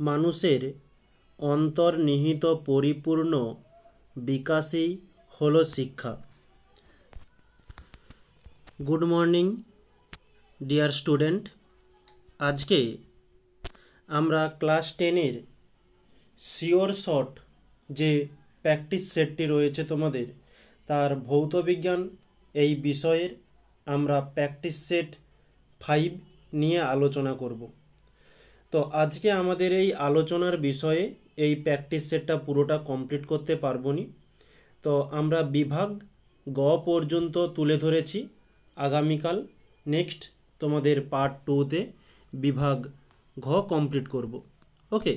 মানুষের অন্তর্নিহিত পরিপূর্ণ বিকাশই হলো শিক্ষা। Good morning dear student. আজকে আমরা ক্লাস 10-এর শিওর শর্ট যে প্র্যাকটিস সেটটি রয়েছে তোমাদের, তার ভৌতবিজ্ঞান এই বিষয়ের আমরা প্র্যাকটিস সেট 5 নিয়ে আলোচনা করব। তো আজকে আমাদের এই আলোচনার বিষয়ে এই প্র্যাকটিস সেটটা পুরোটা কমপ্লিট করতে পারবো নি। তো আমরা বিভাগ গ পর্যন্ত তুলে ধরেছি। আগামীকাল নেক্সট তোমাদের পার্ট 2-তে বিভাগ ঘ কমপ্লিট করব। ওকে,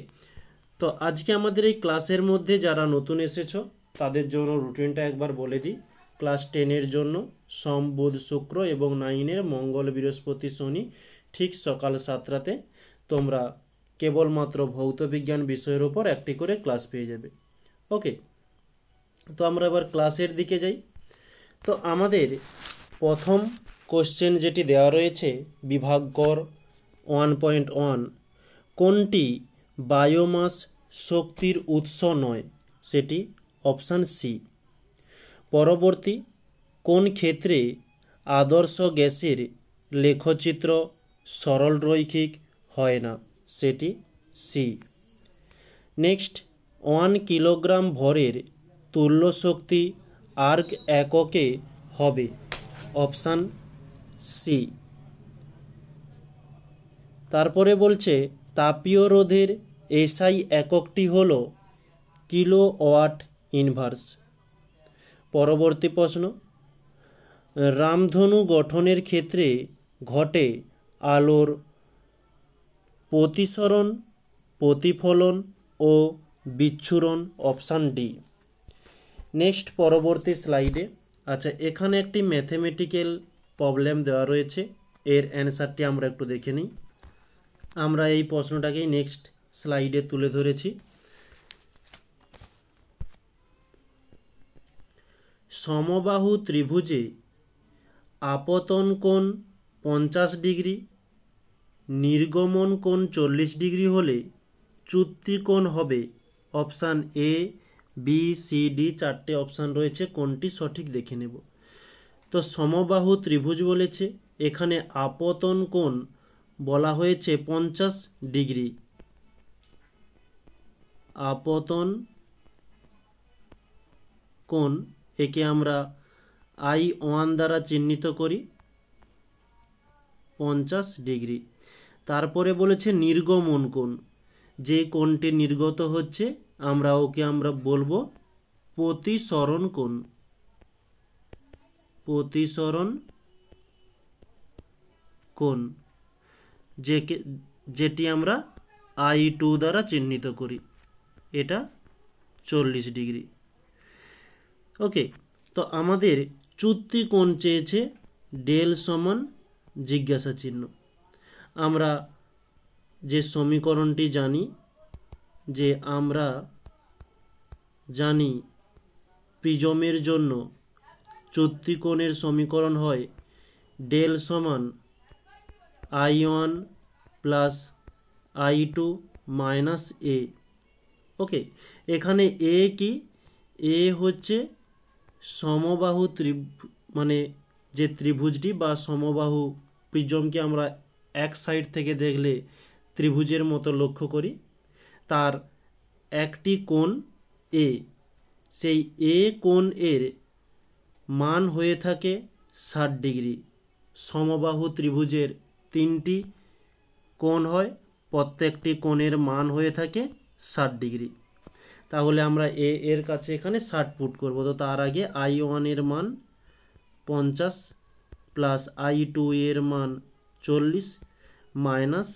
তো আজকে আমাদের এই ক্লাসের মধ্যে যারা নতুন এসেছো তাদের জন্য রুটিনটা একবার বলে দিই। ক্লাস 10-এর জন্য সোম, বুধ, শুক্র এবং 9-এর মঙ্গল, বৃহস্পতি, শনি ঠিক সকাল 7টাতে তোমরা কেবলমাত্র ভৌতবিজ্ঞান বিষয়ের উপর একটি করে ক্লাস পেয়ে যাবে। ওকে, তো আমরা এবার ক্লাসের দিকে যাই। তো আমাদের প্রথম কোশ্চেন যেটি দেওয়া রয়েছে বিভাগ গড় 1.1, কোনটি বায়োমাস শক্তির উৎস নয়? সেটি অপশান সি। পরবর্তী, কোন ক্ষেত্রে আদর্শ গ্যাসের লেখচিত্র সরলরৈখিক হয় না? সেটি সি। নেক্সট, 1 কিলোগ্রাম ভরের তুল্য শক্তি আর্ক এককে হবে? Option C. তারপরে বলছে তাপীয় রোধের এসআই এককটি হল কিলোওয়াট ইনভার্স। পরবর্তী প্রশ্ন, রামধনু গঠনের ক্ষেত্রে ঘটে আলোর প্রতিসরণ, প্রতিফলন ও বিচ্ছুরণ? Option D. নেক্সট পরবর্তী স্লাইডে, আচ্ছা এখানে একটি ম্যাথমেটিক্যাল প্রবলেম দেওয়া রয়েছে, এর অ্যান্সারটি আমরা একটু দেখে নিই। আমরা এই প্রশ্নটাকেই নেক্সট স্লাইডে তুলে ধরেছি। সমবাহু ত্রিভুজে আপতন কোণ 50 ডিগ্রি, নির্গমন কোণ 40 ডিগ্রি হলে চ্যুতি কোণ হবে? Option A, B, C, D, 4টে অপশান রয়েছে, কোনটি সঠিক দেখে নেব। তো সমবাহু ত্রিভুজ বলেছে, এখানে আপতন কোণ বলা হয়েছে 50 ডিগ্রি। আপতন কোণ একে আমরা I1 দ্বারা চিহ্নিত করি 50 ডিগ্রি। তারপরে বলেছে নির্গমন কোণ, যে কোণটি নির্গত হচ্ছে আমরা বলবো প্রতিসরণ কোণ। প্রতিসরণ কোণ যেটি আমরা I2 দ্বারা চিহ্নিত করি, এটা 40 ডিগ্রি। ওকে, তো আমাদের চ্যুতি কোণ চেয়েছে ডেল সমান জিজ্ঞাসা চিহ্ন। আমরা যে সমীকরণটি জানি, যে আমরা জানি প্রিজমের জন্য চ্যুতি কোণের সমীকরণ হয় ডেল সমান I1 প্লাস I2 মাইনাস এ। ওকে, এখানে এ কি? এ হচ্ছে সমবাহু মানে যে ত্রিভুজটি বা সমবাহু প্রিজমকে আমরা এক সাইড থেকে দেখলে ত্রিভুজের মতো লক্ষ্য করি, তার একটি কোণ এ, সেই এ কোণ এর মান হয়ে থাকে 60 ডিগ্রি। সমবাহু ত্রিভুজের 3টি কোণ হয়, প্রত্যেকটি কোণের মান হয়ে থাকে 60 ডিগ্রি। তাহলে আমরা এ এর কাছে এখানে 60 পুট করব। তো তার আগে I1 এর মান 50 প্লাস I2 এর মান 40 মাইনাস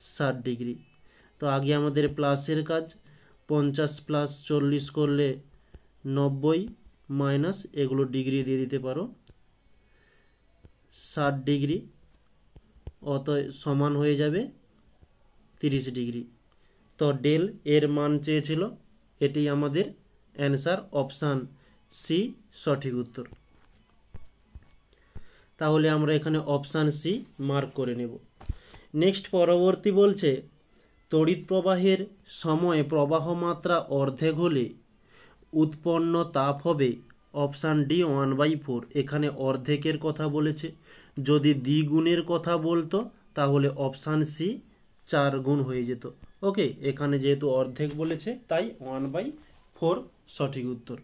60 ডিগ্রি। তো আগে আমাদের প্লাসের কাজ, 50 প্লাস 40 করলে 90 মাইনাস এগুলো ডিগ্রি দিয়ে দিতে পারো 60 ডিগ্রি, অত সমান হয়ে যাবে 30 ডিগ্রি। তো ডেল এর মান চেয়েছিল, এটি আমাদের অ্যান্সার, অপশান সি সঠিক উত্তর। তাহলে আমরা এখানে অপশান সি মার্ক করে নেব। নেক্সট পরবর্তী বলছে তড়িৎ প্রবাহের সময় প্রবাহ মাত্রা অর্ধেক হলে উৎপন্ন তাপ হবে অপশান ডি 1/4। এখানে অর্ধেকের কথা বলেছে, যদি দ্বিগুণের কথা বলতো তাহলে অপশান সি 4 গুণ হয়ে যেত। ওকে, এখানে যেহেতু অর্ধেক বলেছে তাই 1/4 সঠিক উত্তর।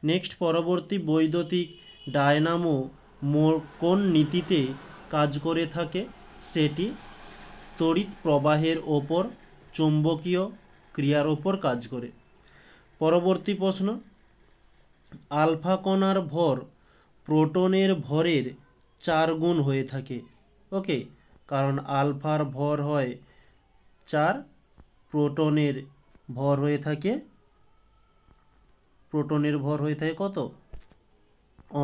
নেক্সট, পরবর্তী বৈদ্যুতিক ডায়নামো কোন নীতিতে কাজ করে থাকে? সেটি তড়িৎ প্রবাহের ওপর চুম্বকীয় ক্রিয়ার ওপর কাজ করে। পরবর্তী প্রশ্ন, আলফা কণার ভর প্রোটনের ভরের 4 গুণ হয়ে থাকে। ওকে, কারণ আলফার ভর হয় 4, প্রোটনের ভর হয়ে থাকে কত?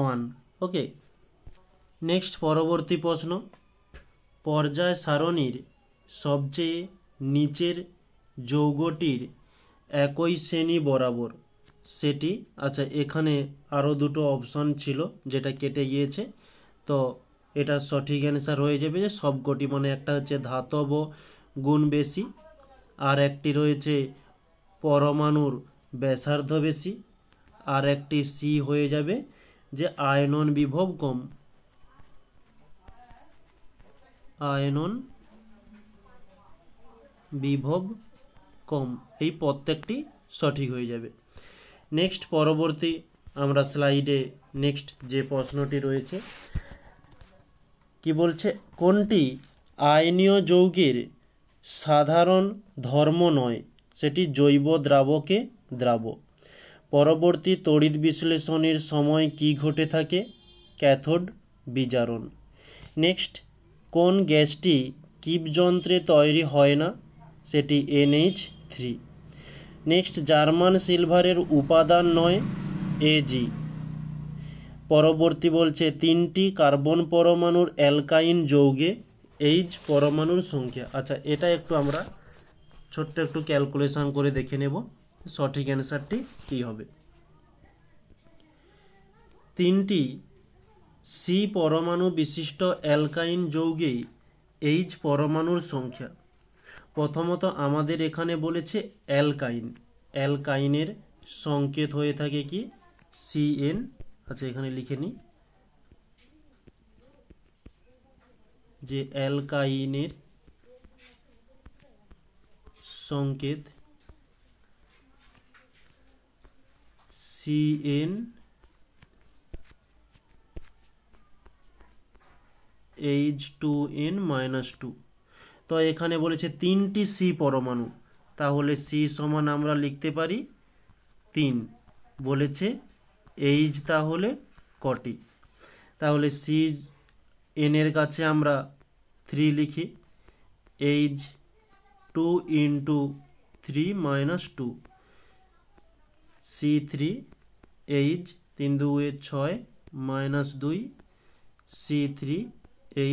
1। ওকে, নেক্সট, পরবর্তী প্রশ্ন, পর্যায় সারণীর সবচেয়ে নিচের যৌগটির একই শ্রেণী বরাবর সেটি, আচ্ছা এখানে আরও দুটো অপশন ছিল যেটা কেটে গিয়েছে, তো এটা সঠিক অ্যান্সার হয়ে যাবে যে সবকটি, মানে একটা হচ্ছে ধাতব গুণ বেশি, আর একটি রয়েছে পরমাণুর ব্যাসার্ধ বেশি, আর একটি সি হয়ে যাবে যে আয়নন বিভব কম। আয়নন বিভব কম, এই প্রত্যেকটি সঠিক হয়ে যাবে। নেক্সট, পরবর্তী আমরা স্লাইডে নেক্সট যে প্রশ্নটি রয়েছে কি বলছে, কোনটি আয়নীয় যৌগের সাধারণ ধর্ম নয়? সেটি জৈব দ্রাবকে দ্রাব। পরবর্তী তড়িৎ বিশ্লেষণের সময় কি ঘটে থাকে? ক্যাথোড বিজারণ। নেক্সট, কোন গ্যাসটি কিপযন্ত্রে তৈরি হয় না? সেটি NH3। নেক্সট, জার্মান সিলভারের উপাদান নয় Ag। পরবর্তী বলছে 3টি কার্বন পরমাণুর অ্যালকাইন যৌগে H পরমাণুর সংখ্যা। আচ্ছা, এটা একটু আমরা ছোট্ট একটু ক্যালকুলেশন করে দেখে নেব সঠিক অ্যান্সারটি কী হবে। 3টি সি পরমাণু বিশিষ্ট অ্যালকাইন যৌগে H পরমাণুর সংখ্যা। প্রথমত আমাদের এখানে বলেছে অ্যালকাইন, অ্যালকাইনের সংকেত হয়ে থাকে কি? CN। আচ্ছা, এখানে লিখে নিই যে অ্যালকাইনের সংকেত CN H2n-2। তো এখানে বলেছে 3টি সি পরমাণু, তাহলে সি সমান আমরা লিখতে পারি 3। বলেছে H তাহলে কটি? তাহলে সি এনের কাছে আমরা 3 লিখি, H 2 × 3 - 2, C3 H 3 × 2 = 6 - 2, C3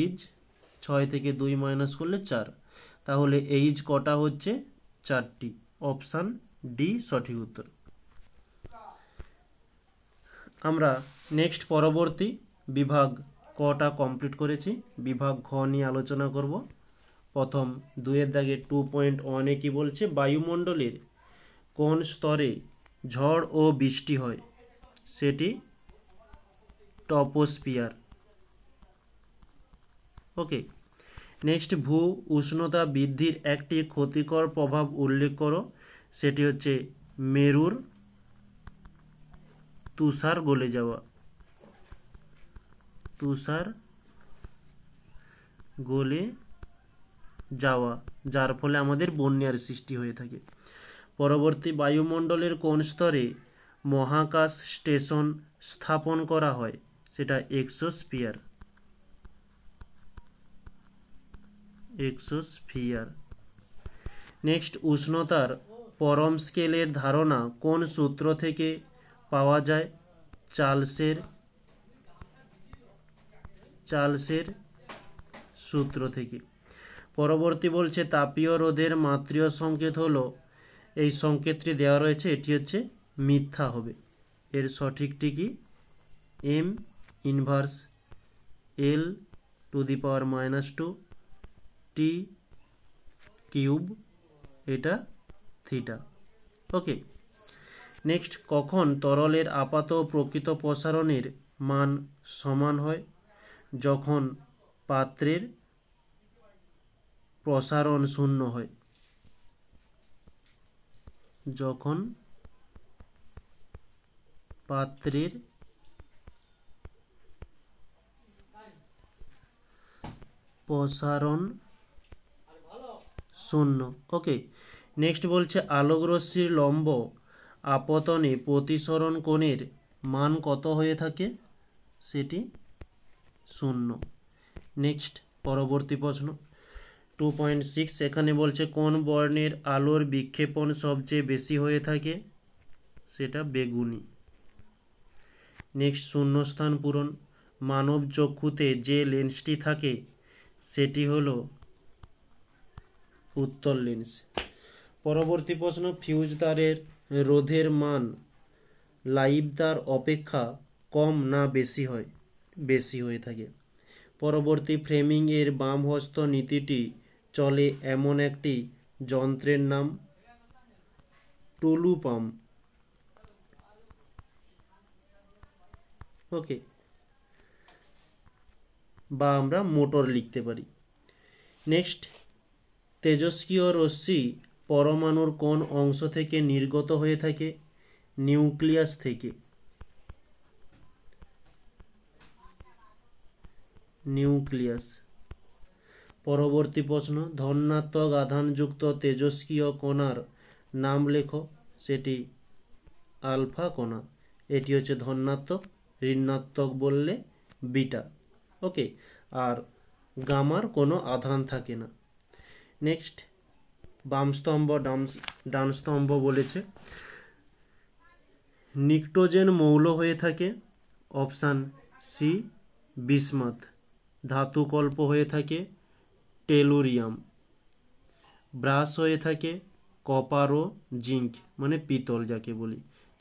H 6 থেকে 2 মাইনাস করলে 4, তাহলে H কটা হচ্ছে? 4টি। অপশান ডি সঠিক উত্তর। আমরা নেক্সট পরবর্তী বিভাগ কটা কমপ্লিট করেছি, বিভাগ ঘ নিয়ে আলোচনা করব। প্রথম 2-এর দাগে 2.1-এ কি বলছে, বায়ুমণ্ডলের কোন স্তরে ঝড় ও বৃষ্টি হয়? সেটি টপোস্ফিয়ার। ওকে, নেক্সট, ভূ উষ্ণতা বৃদ্ধির একটি ক্ষতিকর প্রভাব উল্লেখ করো। সেটি হচ্ছে মেরুর তুষার গলে যাওয়া। তুষার গলে যাওয়া, যার ফলে আমাদের বন্যার সৃষ্টি হয়ে থাকে। পরবর্তী, বায়ুমণ্ডলের কোন স্তরে মহাকাশ স্টেশন স্থাপন করা হয়? সেটা এক্সোস্ফিয়ার। এক্সোস্ফিয়ার। নেক্সট, উষ্ণতার পরম স্কেলের ধারণা কোন সূত্র থেকে পাওয়া যায়? চার্লসের সূত্র থেকে। পরবর্তী বলছে তাপীয় রোধের মাত্রিয় সংকেত হলো, এই সংকেতটি দেওয়া রয়েছে, এটি হচ্ছে মিথ্যা হবে। এর সঠিকটি কি? M ইনভার্স L⁻² T³ এটা থিটা। ওকে, নেক্সট, কখন তরলের আপাত ও প্রকৃত প্রসারণের মান সমান হয়? যখন পাত্রের প্রসারণ শূন্য হয়। যখন পাত্রের প্রসারণ শূন্য। ওকে, নেক্সট বলছে আলোক রশ্মির লম্ব আপতনে প্রতিসরণ কোণের মান কত হয়ে থাকে? সেটি শূন্য। নেক্সট পরবর্তী প্রশ্ন 2.6, এখানে বলছে কোন বর্ণের আলোর বিক্ষেপণ সবচেয়ে বেশি হয়ে থাকে? সেটা বেগুনি। নেক্সট শূন্যস্থান পূরণ। মানব চক্ষুতে যে লেন্সটি থাকে সেটি হলো উত্তল লেন্স। পরবর্তী প্রশ্ন, ফিউজ তারের রোধের মান লাইভ তার অপেক্ষা কম না বেশি হয়? বেশি হয়ে থাকে। পরবর্তী, ফ্রেমিং এর বাম হস্ত নীতিটি চলে এমন একটি যন্ত্রের নাম? টুলু পাম্প। ওকে, বা আমরা মোটর লিখতে পারি। নেক্সট, তেজস্ক্রিয় রশ্মি পরমাণুর কোন অংশ থেকে নির্গত হয়ে থাকে? নিউক্লিয়াস থেকে। নিউক্লিয়াস। পরবর্তী প্রশ্ন, ধনাত্মক আধানযুক্ত তেজস্ক্রিয় কণার নাম লেখো। সেটি আলফা কণা। এটি হচ্ছে ধনাত্মক, ঋণাত্মক বললে বিটা। ওকে, আর গামার কোনো আধান থাকে না। নেক্সট, বাম স্তম্ভ ডান স্তম্ভ বলেছে। নিক্টোজেন মৌল হয়ে থাকে? Option C bismuth. ধাতুকল্প হয়ে থাকে টেলুরিয়াম। ব্রাশ হয়ে থাকে কপার ও জিঙ্ক, মানে পিতল যাকে বলি।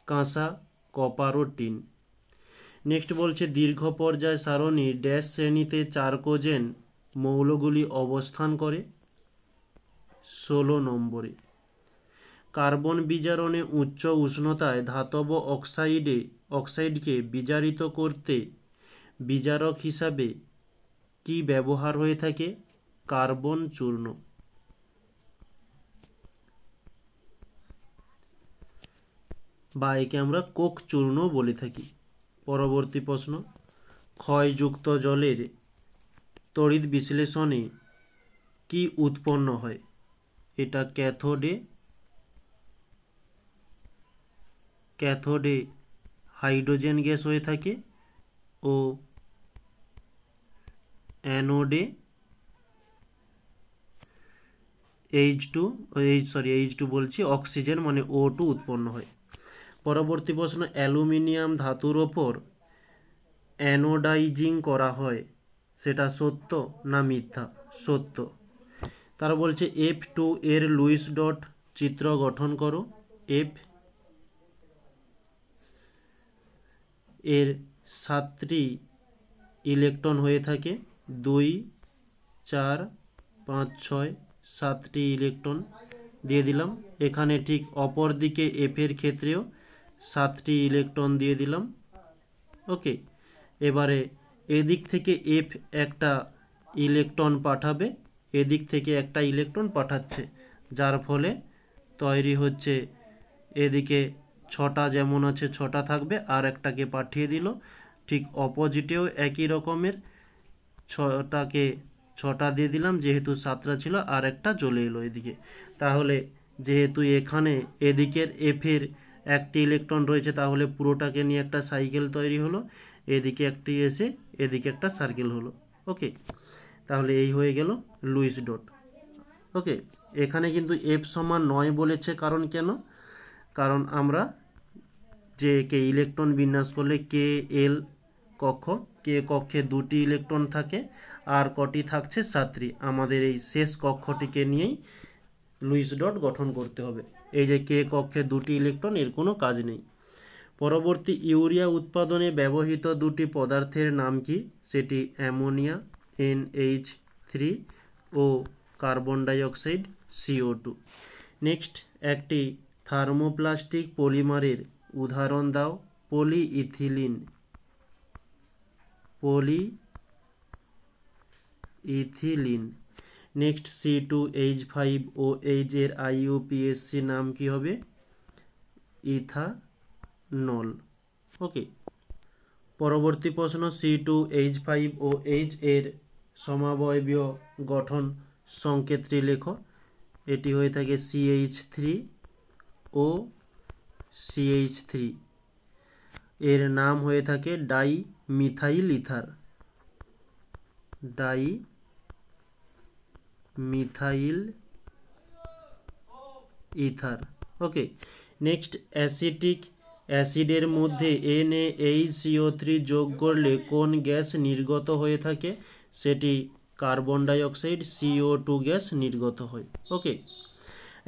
কাঁসা, কপার ও টিন। নেক্সট বলছে দীর্ঘ পর্যায় সারণী ড্যাশ শ্রেণীতে চারকোজেন মৌলগুলি অবস্থান করে? 16 নম্বরে। কার্বন বিজারণে উচ্চ উষ্ণতায় ধাতব অক্সাইডকে বিজারিত করতে বিজারক হিসাবে কি ব্যবহার হয়ে থাকে? কার্বন চূর্ণ। বা একে আমরা কোক চূর্ণ বলে থাকি। পরবর্তী প্রশ্ন, ক্ষয়যুক্ত জলের তড়িৎ বিশ্লেষণে কি উৎপন্ন হয়? এটা ক্যাথোডে হাইড্রোজেন গ্যাস হয়ে থাকে ও অ্যানোডে অক্সিজেন মানে O2 উৎপন্ন হয়। পরবর্তী প্রশ্ন, অ্যালুমিনিয়াম ধাতুর ওপর অ্যানোডাইজিং করা হয়, সেটা সত্য না মিথ্যা? সত্য। তারা বলছে F2 এর লুইস ডট চিত্র গঠন করো। F এর 7টি ইলেকট্রন হয়ে থাকে, 2, 4, 5, 6, 7টি ইলেকট্রন দিয়ে দিলাম। এখানে ঠিক অপর দিকে F এর ক্ষেত্রেও 7টি ইলেকট্রন দিয়ে দিলাম। ওকে, এবারে এদিক থেকে F একটা ইলেকট্রন পাঠাবে, এদিক থেকে একটা ইলেকট্রন পাঠাচ্ছে, যার ফলে তৈরি হচ্ছে এদিকে 6টা যেমন আছে 6টা থাকবে, আর একটাকে পাঠিয়ে দিল। ঠিক অপোজিটেও একই রকমের 6টা দিয়ে দিলাম, যেহেতু 7টা ছিল, আর একটা চলে এলো এদিকে। তাহলে যেহেতু এখানে এদিকের এফের একটি ইলেকট্রন রয়েছে, তাহলে পুরোটাকে নিয়ে একটা সাইকেল তৈরি হলো, এদিকে একটি এসে এদিকে একটা সার্কেল হলো। ওকে, তাহলে এই হয়ে গেল লুইস ডট। ওকে, এখানে কিন্তু F সমান 9 বলেছে, কারণ কেন? কারণ আমরা যে কে ইলেকট্রন বিন্যাস করলে KL কক্ষ, কে কক্ষে 2টি ইলেকট্রন থাকে, আর কটি থাকছে 7টি। আমাদের এই শেষ কক্ষটিকে নিয়েই লুইস ডট গঠন করতে হবে। এই যে কে কক্ষে 2টি ইলেকট্রন, এর কোনো কাজ নেই। পরবর্তী, ইউরিয়া উৎপাদনে ব্যবহৃত 2টি পদার্থের নাম কি? সেটি অ্যামোনিয়া NH3 ও কার্বন ডাইঅক্সাইড CO2। নেক্সট একটি থার্মোপ্লাস্টিক পলিমারের উদাহরণ দাও। পলিইথিলিন। পলিইথিলিন। নেক্সট C2H5OH এর IUPAC নাম কি হবে? ইথানল। ওকে, পরবর্তী প্রশ্ন, C2H5OH এর সমাবয়বীয় গঠন সংকেতটি লেখো। এটি হয়ে থাকে CH3O CH3। এর নাম হয়ে থাকে dimethyl ether. Dimethyl ether. Okay, next acetic অ্যাসিডের মধ্যে NaHCO3 যোগ করলে কোন গ্যাস নির্গত হয়ে থাকে? সেটি কার্বন ডাইঅক্সাইড CO2 গ্যাস নির্গত হয়। ওকে,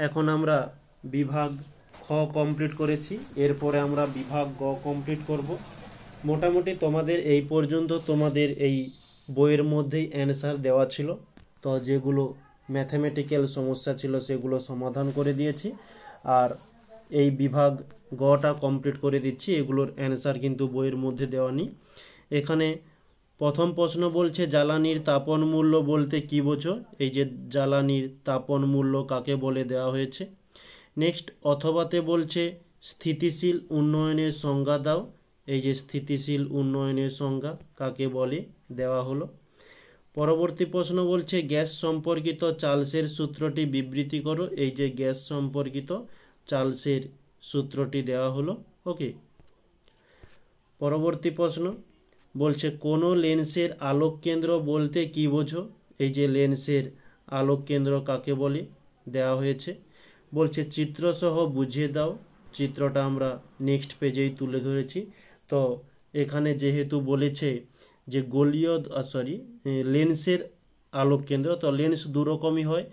এখন আমরা বিভাগ খ কমপ্লিট করেছি, এরপরে আমরা বিভাগ গ কমপ্লিট করব। মোটামুটি তোমাদের এই পর্যন্ত তোমাদের এই বইয়ের মধ্যেই অ্যান্সার দেওয়া ছিল। তো যেগুলো ম্যাথমেটিক্যাল সমস্যা ছিল সেগুলো সমাধান করে দিয়েছি, আর এই বিভাগ গটা কমপ্লিট করে দিচ্ছি। এগুলোর অ্যান্সার কিন্তু বইয়ের মধ্যে দেওয়া নেই। এখানে প্রথম প্রশ্ন বলছে জ্বালানির তাপন মূল্য বলতে কী বোঝো? এই যে জ্বালানির তাপন মূল্য কাকে বলে দেওয়া হয়েছে। নেক্সট অথবাতে বলছে স্থিতিশীল উন্নয়নের সংজ্ঞা দাও। এই যে স্থিতিশীল উন্নয়নের সংজ্ঞা কাকে বলে দেওয়া হলো। পরবর্তী প্রশ্ন বলছে গ্যাস সম্পর্কিত চার্লসের সূত্রটি বিবৃতি করো। এই যে গ্যাস সম্পর্কিত চার্লসের সূত্রটি দেওয়া হলো। ওকে, পরবর্তী প্রশ্ন বলছে কোনো লেন্সের আলোক কেন্দ্র বলতে কী বোঝো? এই যে লেন্সের আলোক কেন্দ্র কাকে বলে দেওয়া হয়েছে। বলছে চিত্রসহ বুঝিয়ে দাও। চিত্রটা আমরা নেক্সট পেজেই তুলে ধরেছি। তো এখানে যেহেতু বলেছে যে লেন্সের আলোক কেন্দ্র, তো লেন্স দু রকমই হয়,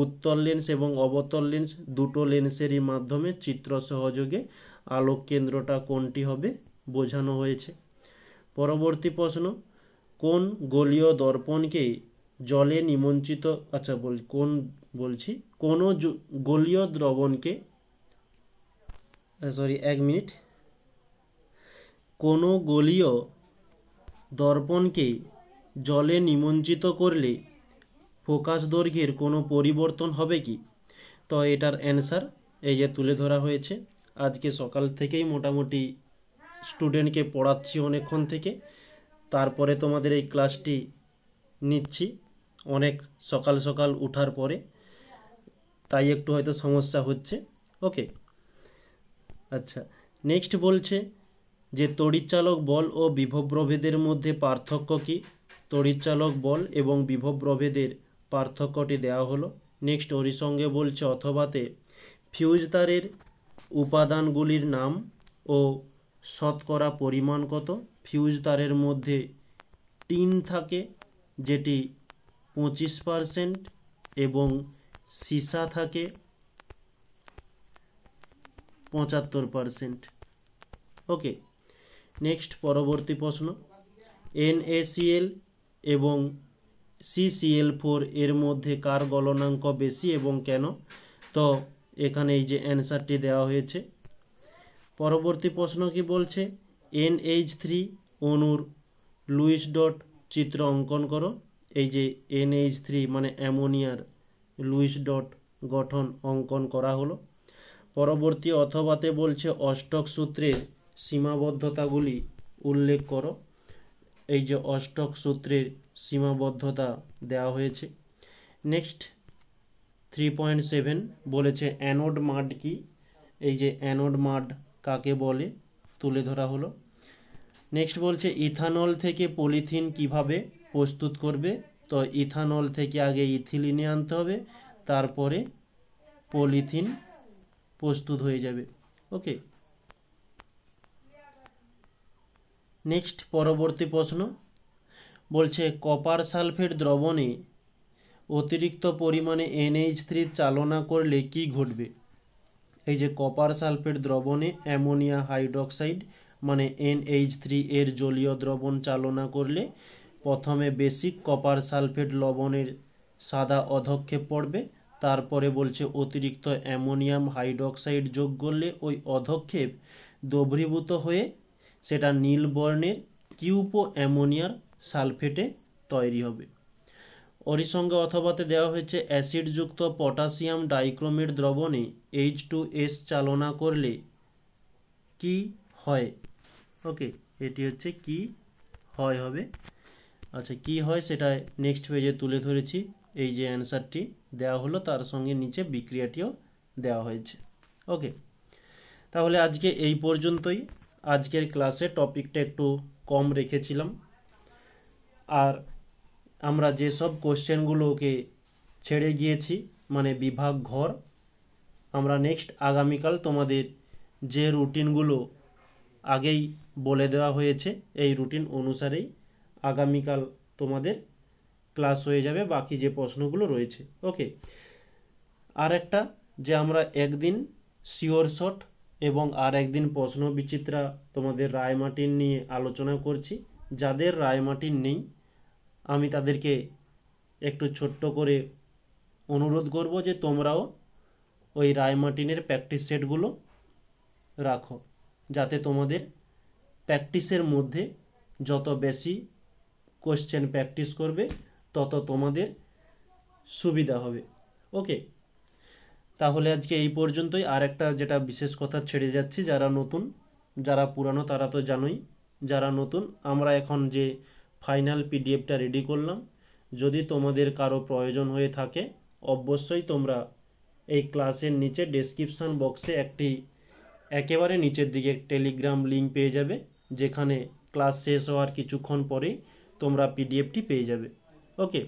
উত্তল লেন্স এবং অবতল লেন্স। দুটো লেন্সেরই মাধ্যমে চিত্র সহযোগে আলোক কেন্দ্রটা কোনটি হবে বোঝানো হয়েছে। পরবর্তী প্রশ্ন, কোন গোলীয় দর্পণকে জলে নিমজ্জিত কোনো গোলীয় দ্রবণকে কোনো গোলীয় দর্পণকে জলে নিমজ্জিত করলে ফোকাস দৈর্ঘ্যের কোনো পরিবর্তন হবে কি? তো এটার অ্যান্সার এই যে তুলে ধরা হয়েছে। আজকে সকাল থেকেই মোটামুটি স্টুডেন্টকে পড়াচ্ছি অনেকক্ষণ থেকে, তারপরে তোমাদের এই ক্লাসটি নিচ্ছি অনেক সকাল সকাল উঠার পরে, তাই একটু হয়তো সমস্যা হচ্ছে। ওকে, আচ্ছা, নেক্সট বলছে যে তড়িৎচালক বল ও বিভব প্রভেদের মধ্যে পার্থক্য কী? তড়িৎচালক বল এবং বিভব প্রভেদের পার্থক্যটি দেওয়া হলো। নেক্সট ওর সঙ্গে বলছে অথবাতে ফিউজ তারের উপাদানগুলির নাম ও শতকরা পরিমাণ কত? ফিউজ তারের মধ্যে টিন থাকে যেটি 25% এবং সীসা থাকে 75%। ওকে, নেক্সট পরবর্তী প্রশ্ন, NaCl এবং CCl4 এর মধ্যে কার গলনাঙ্ক বেশি এবং কেন? তো এখানে এই যে অ্যান্সারটি দেওয়া হয়েছে। পরবর্তী প্রশ্ন কি বলছে NH3 অণুর লুইস ডট চিত্র অঙ্কন করো। এই যে NH3 মানে অ্যামোনিয়ার লুইস ডট গঠন অঙ্কন করা হলো। পরবর্তী অথবাতে বলছে অষ্টক সূত্রের সীমাবদ্ধতাগুলি উল্লেখ করো। এই যে অষ্টক সূত্রের সীমাবদ্ধতা দেওয়া হয়েছে। নেক্সট 3.7 বলেছে অ্যানোড মাড কি? এই যে অ্যানোড মাড কাকে বলে তুলে ধরা হলো। নেক্সট বলছে ইথানল থেকে পলিথিন কিভাবে প্রস্তুত করবে? তো ইথানল থেকে আগে ইথিলিনে আনতে হবে, তারপরে পলিথিন প্রস্তুত হয়ে যাবে। ওকে, নেক্সট পরবর্তী প্রশ্ন বলছে কপার সালফেট দ্রবণে অতিরিক্ত পরিমাণে NH3 চালনা করলে কি ঘটবে? এই যে কপার সালফেট দ্রবণে অ্যামোনিয়া হাইড্রোক্সাইড মানে NH3 এর জলীয় দ্রবণ চালনা করলে প্রথমে বেসিক কপার সালফেট লবণের সাদা অধক্ষেপ পড়বে, তারপরে বলছে অতিরিক্ত অ্যামোনিয়াম হাইড্রোক্সাইড যোগ করলে ওই অধক্ষেপ দ্রবীভূত হয়ে সেটা নীল বর্ণের কিউপো অ্যামোনিয়ার সালফেটে তৈরি হবে। ওরই সঙ্গে অথবাতে দেওয়া হয়েছে অ্যাসিডযুক্ত পটাশিয়াম ডাইক্রোমেট দ্রবণে H2S চালনা করলে কি হয়। ওকে, এটি হচ্ছে কি হয় হবে। আচ্ছা, কি হয় সেটা নেক্সট পেজে তুলে ধরেছি। এই যে অ্যান্সারটি দেওয়া হলো তার সঙ্গে নিচে বিক্রিয়াটিও দেওয়া হয়েছে। ওকে, তাহলে আজকে এই পর্যন্তই। আজকের ক্লাসে টপিকটা একটু কম রেখেছিলাম, আর আমরা যেসব কোশ্চেনগুলোকে ছেড়ে গিয়েছি মানে বিভাগ ঘর, আমরা নেক্সট আগামীকাল তোমাদের যে রুটিনগুলো আগেই বলে দেওয়া হয়েছে এই রুটিন অনুসারেই আগামীকাল তোমাদের ক্লাস হয়ে যাবে, বাকি যে প্রশ্নগুলো রয়েছে। ওকে, আর একটা যে আমরা একদিন শিওর শট এবং আর একদিন প্রশ্ন বিচিত্রা তোমাদের রায়মার্টিন নিয়ে আলোচনা করছি। যাদের রায়মার্টিন নেই আমি তাদেরকে একটু ছোট্ট করে অনুরোধ করব যে তোমরাও ওই রায়মার্টিনের প্র্যাকটিস সেটগুলো রাখো, যাতে তোমাদের প্র্যাকটিসের মধ্যে যত বেশি কোশ্চেন প্র্যাকটিস করবে তত তোমাদের সুবিধা হবে। ওকে, তাহলে আজকে এই পর্যন্তই। আর একটা যেটা বিশেষ কথা ছেড়ে যাচ্ছি, যারা নতুন, যারা পুরানো তারা তো জানোই, যারা নতুন আমরা এখন যে ফাইনাল পিডিএফটা রেডি করলাম, যদি তোমাদের কারো প্রয়োজন হয়ে থাকে অবশ্যই তোমরা এই ক্লাসের নিচে ডেসক্রিপশান বক্সে একটি একেবারে নিচের দিকে টেলিগ্রাম লিঙ্ক পেয়ে যাবে, যেখানে ক্লাস শেষ হওয়ার কিছুক্ষণ পরেই তোমরা পিডিএফটি পেয়ে যাবে। ওকে,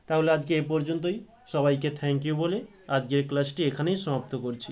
তাহলে আজকে এ পর্যন্তই। সবাইকে থ্যাংক ইউ বলে আজকের ক্লাসটি এখানেই সমাপ্ত করছি।